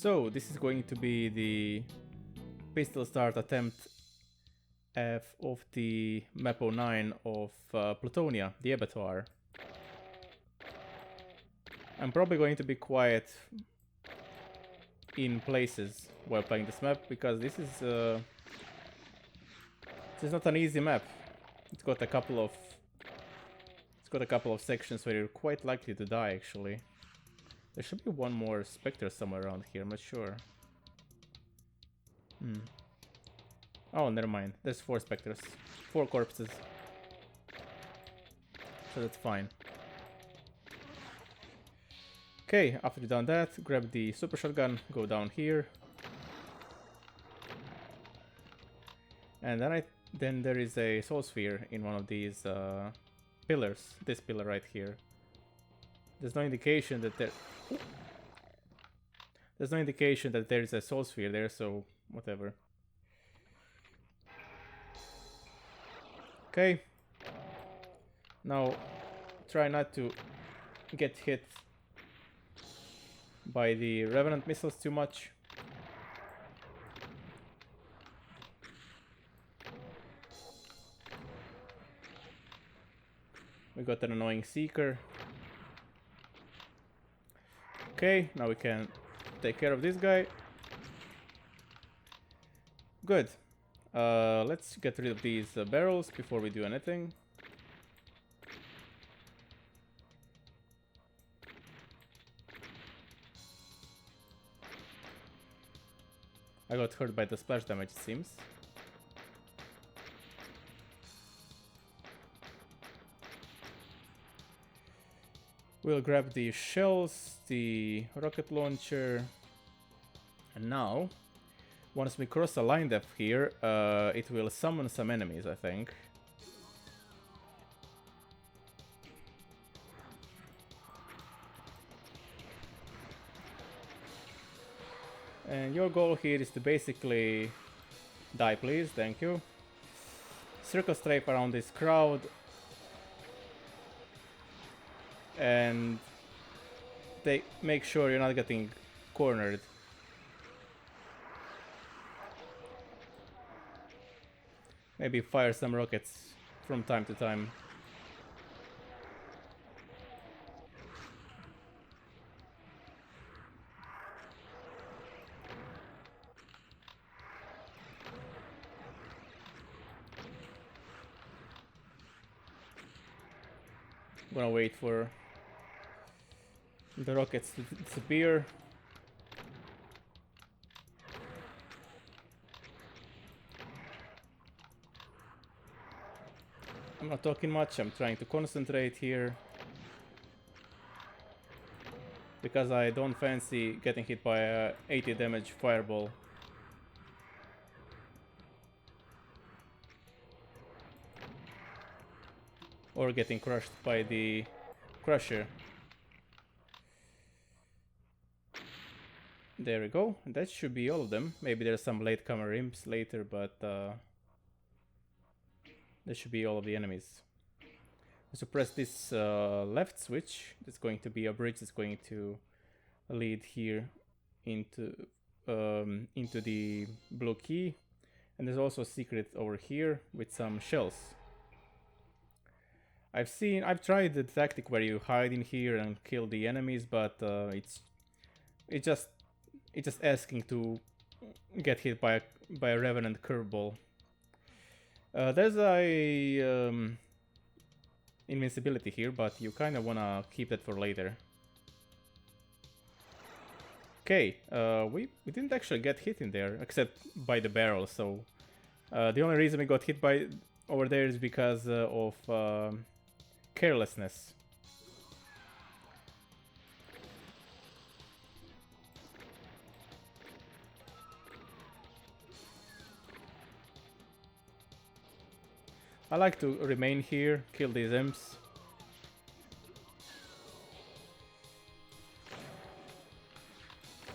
So this is going to be the pistol start attempt of the MAP09 of Plutonia, the Abattoire. I'm probably going to be quiet in places while playing this map because this is not an easy map. It's got a couple of sections where you're quite likely to die actually. There should be one more Spectre somewhere around here, I'm not sure. Oh, never mind. There's 4 Spectres. 4 corpses. So that's fine. Okay, after you've done that, grab the super shotgun, go down here. And then there is a soul sphere in one of these pillars. This pillar right here. There's no indication that there is a soul sphere there, so whatever. Okay. Now try not to get hit by the Revenant missiles too much. We got an annoying Seeker. Okay, now we can take care of this guy. Good. Let's get rid of these barrels before we do anything. I got hurt by the splash damage, it seems. We'll grab the shells, the rocket launcher, and now, once we cross a line depth here, it will summon some enemies, I think. And your goal here is to basically die, please, thank you. Circle strafe around this crowd. And make sure you're not getting cornered. Maybe fire some rockets from time to time. I'm gonna wait for the rockets to disappear. I'm not talking much, I'm trying to concentrate here. Because I don't fancy getting hit by a 80 damage fireball. Or getting crushed by the crusher. There we go. That should be all of them. Maybe there's some latecomer imps later, but that should be all of the enemies. So press this left switch. That's going to be a bridge that's going to lead here into the blue key. And there's also a secret over here with some shells. I've tried the tactic where you hide in here and kill the enemies, but it's just asking to get hit by a Revenant curveball. There's a invincibility here, but you kind of wanna keep that for later. Okay, we didn't actually get hit in there, except by the barrel, so the only reason we got hit by over there is because of carelessness. I like to remain here, kill these imps.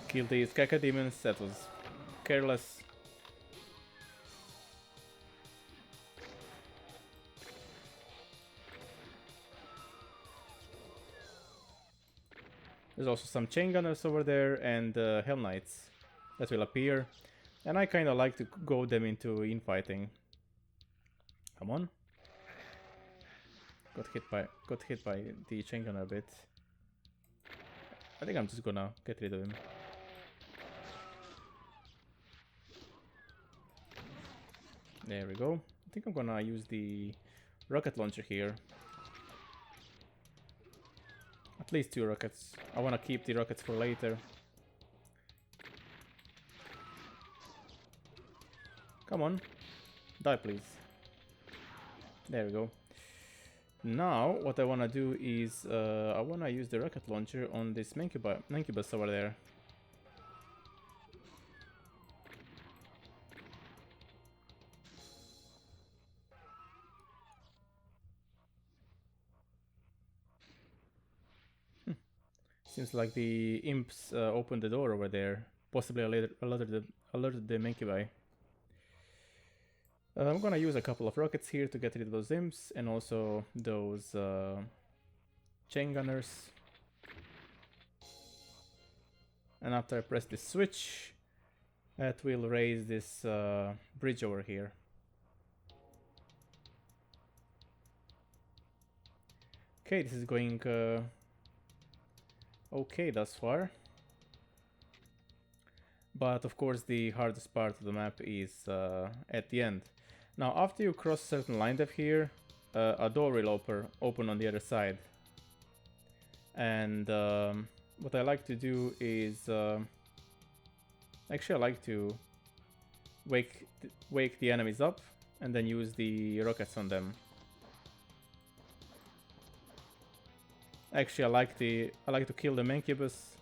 Kill these cacodemons, that was careless. There's also some chain gunners over there and Hell Knights that will appear. And I kind of like to go them into infighting. Come on. Got hit by the chain gunner a bit. I think I'm just gonna get rid of him. There we go. I think I'm gonna use the rocket launcher here. At least 2 rockets. I wanna keep the rockets for later. Come on. Die, please. There we go. Now, what I want to do is, I want to use the rocket launcher on this Mancubus over there. Seems like the imps opened the door over there. Possibly alerted the Mancubi. I'm gonna use a couple of rockets here to get rid of those imps and also those chain gunners. And after I press this switch, that will raise this bridge over here. Okay, this is going okay thus far. But of course the hardest part of the map is at the end. Now after you cross a certain line depth here, a door will open on the other side. And what I like to do is... actually I like to wake the enemies up and then use the rockets on them. Actually I like to kill the Mancubus.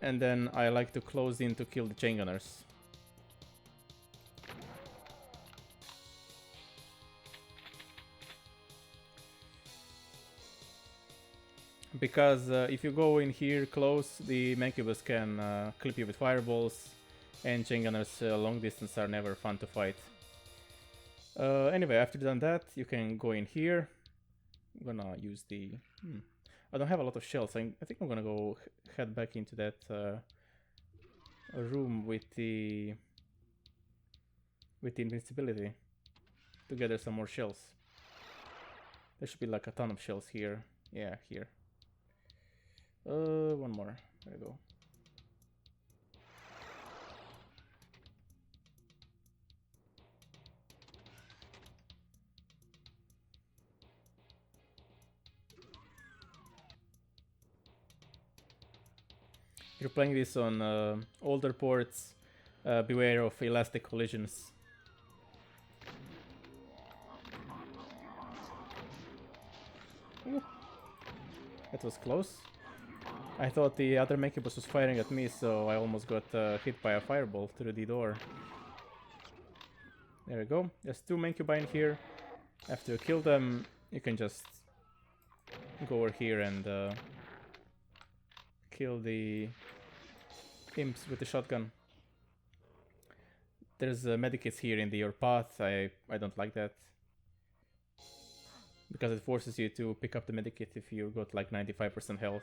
And then I like to close in to kill the chain gunners. Because if you go in here close, the Mancubus can clip you with fireballs, and chain gunners long distance are never fun to fight. Anyway, after you've done that, you can go in here. I'm gonna use the... I don't have a lot of shells. I think I'm gonna go head back into that room with the invincibility to gather some more shells. There should be like a ton of shells here. Yeah, here. One more. There we go. If you're playing this on older ports, beware of elastic collisions. Ooh. That was close. I thought the other Mancubus was firing at me, so I almost got hit by a fireball through the door. There we go. There's 2 Mancubi in here. After you kill them, you can just go over here and kill the imps with the shotgun. There's medikits here in your path. I don't like that, because it forces you to pick up the medikit if you got like 95% health.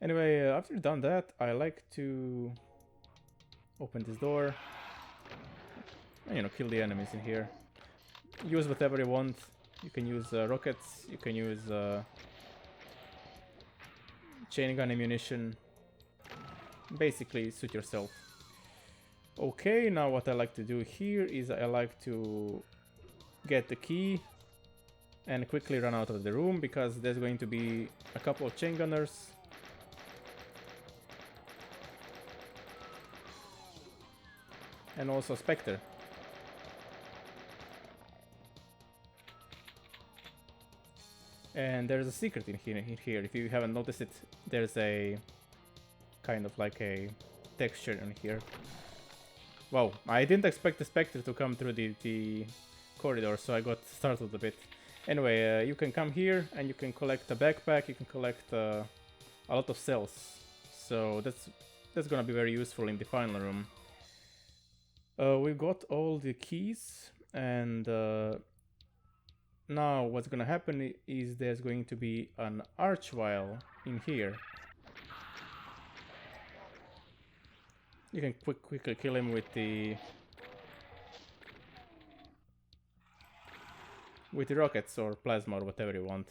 Anyway, after you've done that, I like to open this door and, you know, kill the enemies in here. Use whatever you want. You can use rockets, you can use chain gun ammunition. Basically, suit yourself. Okay, now what I like to do here is I like to get the key and quickly run out of the room, because there's going to be a couple of chain gunners. And also Spectre. And there's a secret in here. If you haven't noticed it, there's a kind of like a texture in here. Wow, I didn't expect the Spectre to come through the corridor, so I got startled a bit. Anyway, you can come here and you can collect a backpack, you can collect a lot of cells. So that's gonna be very useful in the final room. We've got all the keys, and now what's gonna happen is there's going to be an archvile in here. You can quickly kill him with the rockets or plasma or whatever you want.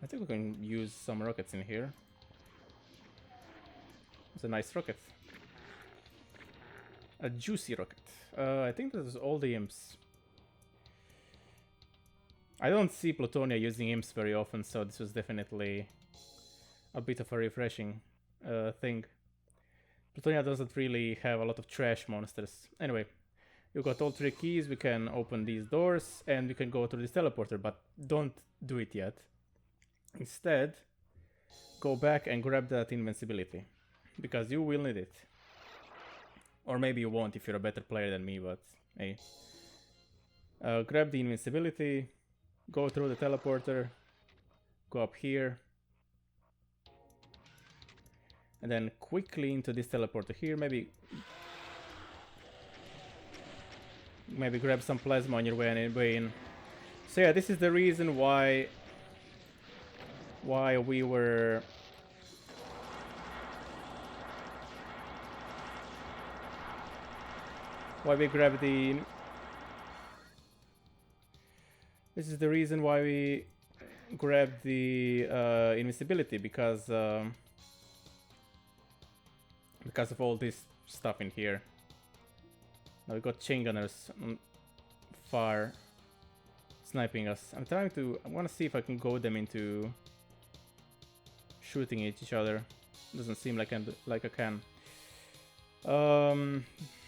I think we can use some rockets in here. It's a nice rocket. A juicy rocket. I think this is all the imps. I don't see Plutonia using imps very often, so this was definitely a bit of a refreshing thing. Plutonia doesn't really have a lot of trash monsters. Anyway, you got all 3 keys, we can open these doors, and we can go to this teleporter, but don't do it yet. Instead, go back and grab that invincibility, because you will need it. Or maybe you won't if you're a better player than me, but hey. Grab the invincibility, go through the teleporter, go up here, and then quickly into this teleporter here. Maybe grab some plasma on your way in. So yeah, this is the reason why we were we grabbed the. This is the reason why we grabbed the invincibility, because of all this stuff in here. Now we got chain gunners far sniping us. I want to see if I can goad them into shooting at each other. Doesn't seem like I can.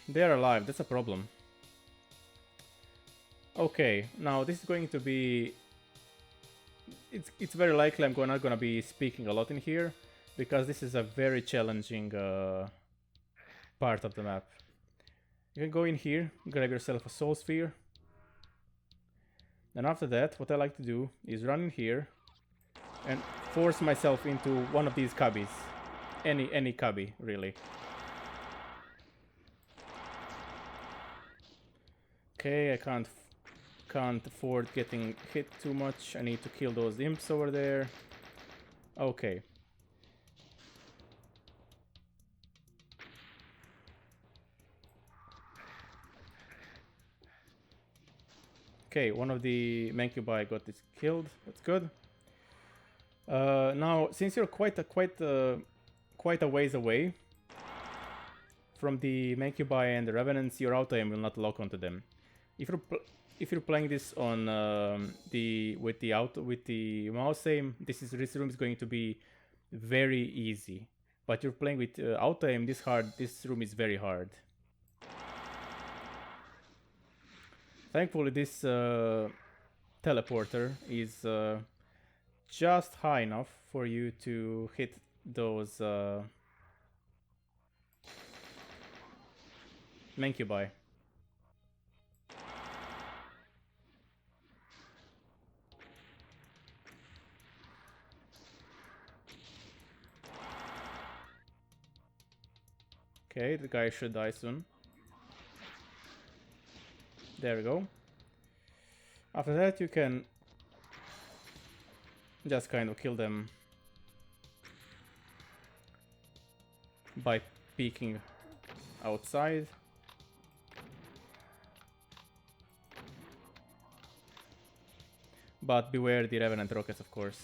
They're alive, that's a problem. Okay, now this is going to be... It's very likely I'm not gonna be speaking a lot in here, because this is a very challenging part of the map. You can go in here, grab yourself a soul sphere. And after that, what I like to do is run in here and force myself into one of these cubbies. Any cubby, really. Okay, I can't afford getting hit too much. I need to kill those imps over there. Okay. Okay, one of the Mancubi got this killed. That's good. Now, since you're quite a ways away from the Mancubi and the Revenants, your auto aim will not lock onto them. If you're playing this on with the mouse aim, this room is going to be very easy. But you're playing with auto aim this room is very hard. Thankfully, this teleporter is just high enough for you to hit those Mancubi. Okay, the guy should die soon. There we go. After that, you can just kind of kill them by peeking outside. But beware the Revenant rockets, of course.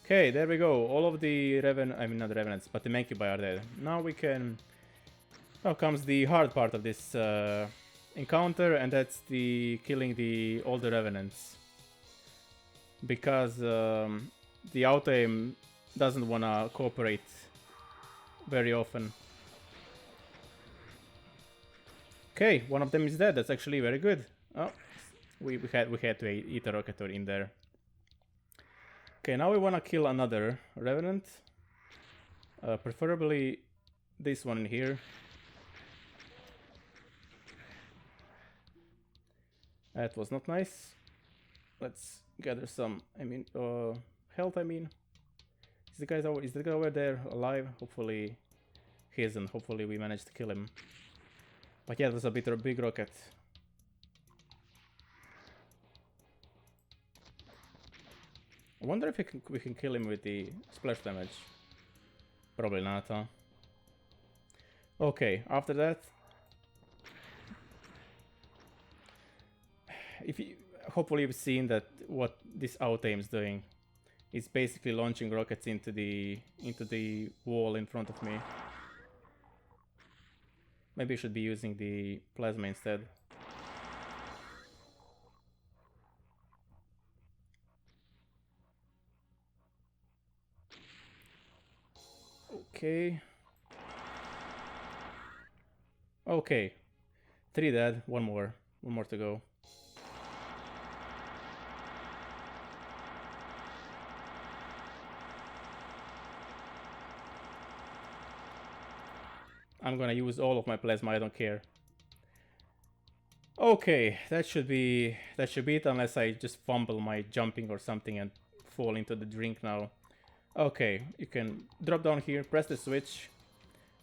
Okay, there we go. All of the not the Revenants, but the Mancubi are dead. Now we can... Now comes the hard part of this encounter, and that's killing all the Revenants. Because the auto aim doesn't wanna cooperate very often. Okay, one of them is dead. That's actually very good. Oh, we had to eat a rocket in there. Okay, now we want to kill another Revenant. Preferably this one in here. That was not nice. Let's gather some, health, Is the guy over there alive? Hopefully he isn't. Hopefully we managed to kill him. But yeah, there's a big rocket. I wonder if we can kill him with the splash damage. Probably not, huh? Okay, after that... Hopefully you've seen that what this auto-aim is doing. It's basically launching rockets into the wall in front of me. Maybe I should be using the plasma instead. Okay. Okay. 3 dead, one more to go. I'm gonna use all of my plasma, I don't care. Okay, that should be it, unless I just fumble my jumping or something and fall into the drink now. Okay, you can drop down here, press the switch,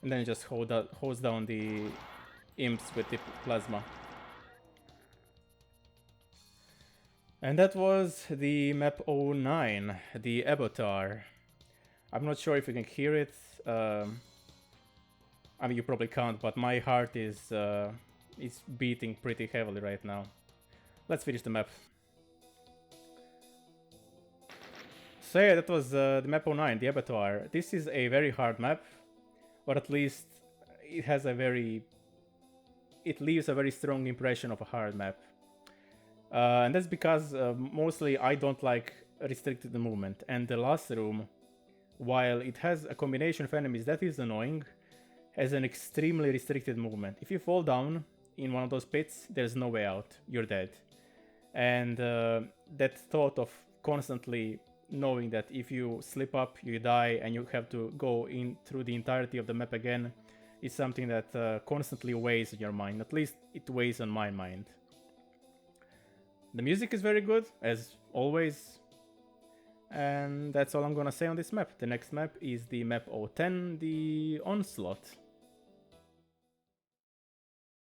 and then just hose down the imps with the plasma. And that was the MAP09, the Abattoire. I'm not sure if you can hear it. I mean, you probably can't, but my heart is beating pretty heavily right now. Let's finish the map. So yeah, that was the MAP09, the Abattoire. This is a very hard map, or at least it has it leaves a very strong impression of a hard map. And that's because mostly I don't like restricted movement, and the last room, while it has a combination of enemies that is annoying, has an extremely restricted movement. If you fall down in one of those pits, there's no way out, you're dead. And that thought of constantly knowing that if you slip up, you die, and you have to go in through the entirety of the map again, is something that constantly weighs on your mind. At least it weighs on my mind. The music is very good, as always. And that's all I'm gonna say on this map. The next map is the MAP 010, the Onslaught.